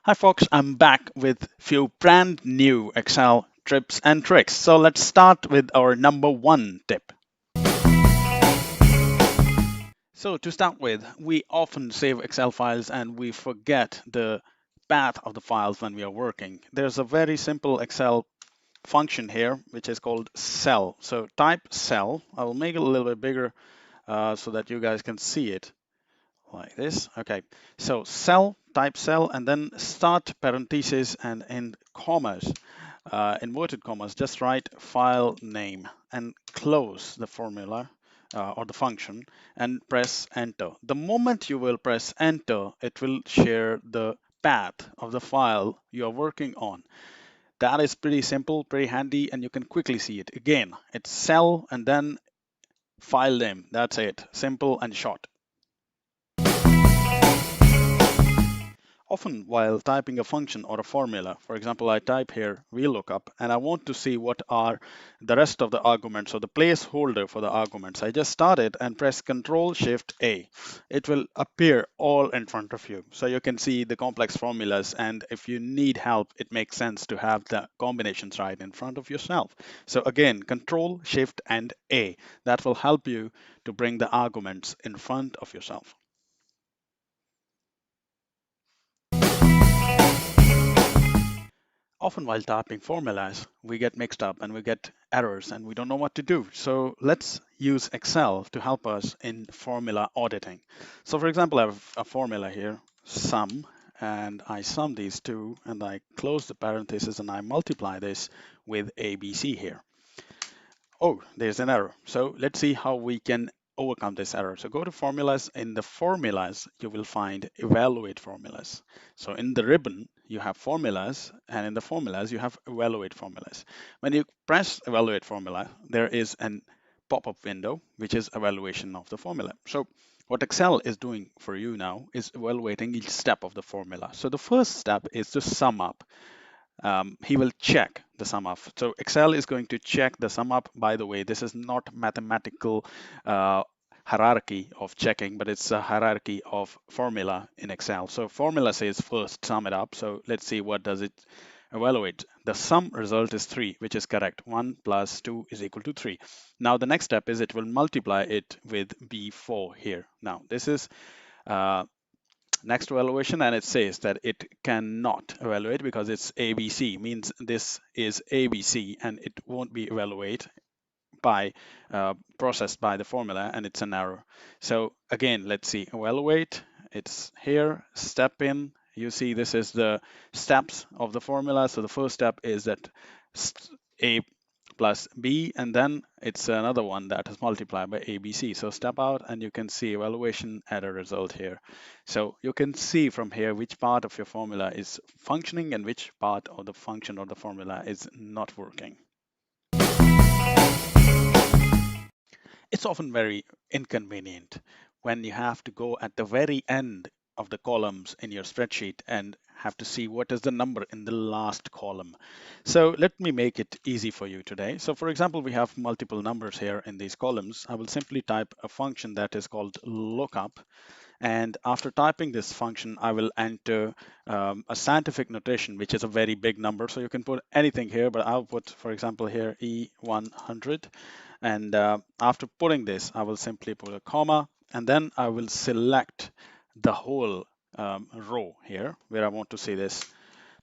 Hi folks, I'm back with few brand new Excel tips and tricks. So let's start with our number one tip. So to start with, we often save Excel files and we forget the path of the files when we are working. There's a very simple Excel function here, which is called cell. So type cell. I will make it a little bit bigger so that you guys can see it. Like this. Okay, so cell, type cell, and then start parentheses and in commas, inverted commas, just write file name and close the formula or the function and press enter. The moment you will press enter, it will share the path of the file you are working on. That is pretty simple, pretty handy, and you can quickly see it. Again, it's cell and then file name. That's it. Simple and short. Often while typing a function or a formula, for example, I type here VLOOKUP and I want to see what are the rest of the arguments or the placeholder for the arguments. I just start it and press Control Shift A. It will appear all in front of you. So you can see the complex formulas, and if you need help, it makes sense to have the combinations right in front of yourself. So again, Control Shift and A. That will help you to bring the arguments in front of yourself. Often while typing formulas, we get mixed up and we get errors and we don't know what to do. So let's use Excel to help us in formula auditing. So for example, I have a formula here, sum, and I sum these two and I close the parentheses and I multiply this with ABC here. Oh, there's an error. So let's see how we can overcome this error. So go to formulas. In the formulas, you will find evaluate formulas. So in the ribbon, you have formulas, and in the formulas, you have evaluate formulas. When you press evaluate formula, there is an pop-up window, which is evaluation of the formula. So what Excel is doing for you now is evaluating each step of the formula. So the first step is to sum up. He will check the sum up. So Excel is going to check the sum up. By the way, this is not mathematical hierarchy of checking, but it's a hierarchy of formula in Excel. So formula says first sum it up. So let's see what does it evaluate. The sum result is 3, which is correct. 1 plus 2 is equal to 3. Now the next step is it will multiply it with B4 here. Now this is uh, next evaluation, and it says that it cannot evaluate because it's ABC, means this is ABC and it won't be evaluated by processed by the formula, and it's an error. So again, let's see, evaluate, it's here, step in, you see this is the steps of the formula. So the first step is that a plus b, and then it's another one that is multiplied by abc. So step out and you can see evaluation error result here. So you can see from here which part of your formula is functioning and which part of the function or the formula is not working. It's often very inconvenient when you have to go at the very end of the columns in your spreadsheet and have to see what is the number in the last column. So let me make it easy for you today. So for example, we have multiple numbers here in these columns. I will simply type a function that is called lookup. And after typing this function, I will enter a scientific notation, which is a very big number. So you can put anything here, but I'll put, for example, here E100. And after putting this, I will simply put a comma, and then I will select the whole row here where I want to see this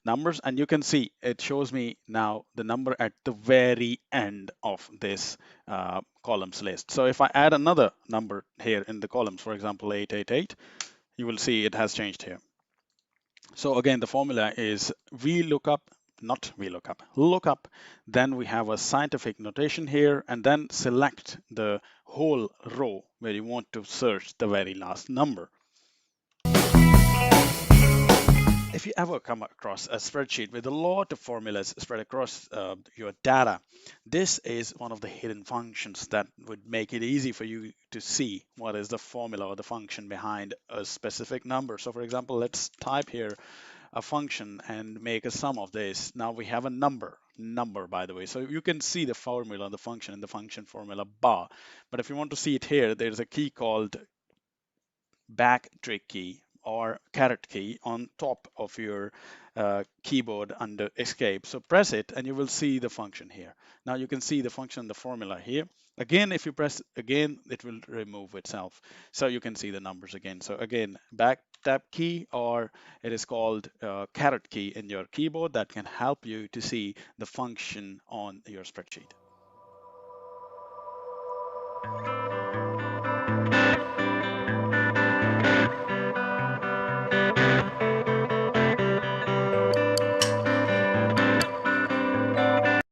numbers. And you can see it shows me now the number at the very end of this columns list. So if I add another number here in the columns, for example, 888, you will see it has changed here. So again, the formula is VLOOKUP, not VLOOKUP, lookup. Then we have a scientific notation here, and then select the whole row where you want to search the very last number. If you ever come across a spreadsheet with a lot of formulas spread across your data, this is one of the hidden functions that would make it easy for you to see what is the formula or the function behind a specific number. So for example, let's type here a function and make a sum of this. Now we have a number by the way. So you can see the formula, the function in the function formula bar. But if you want to see it here, there's a key called backtick key. or caret key on top of your keyboard under escape. So press it and you will see the function here. Now you can see the function, the formula here. Again, if you press again, it will remove itself. So you can see the numbers again. So again, back tab key, or it is called caret key in your keyboard, that can help you to see the function on your spreadsheet.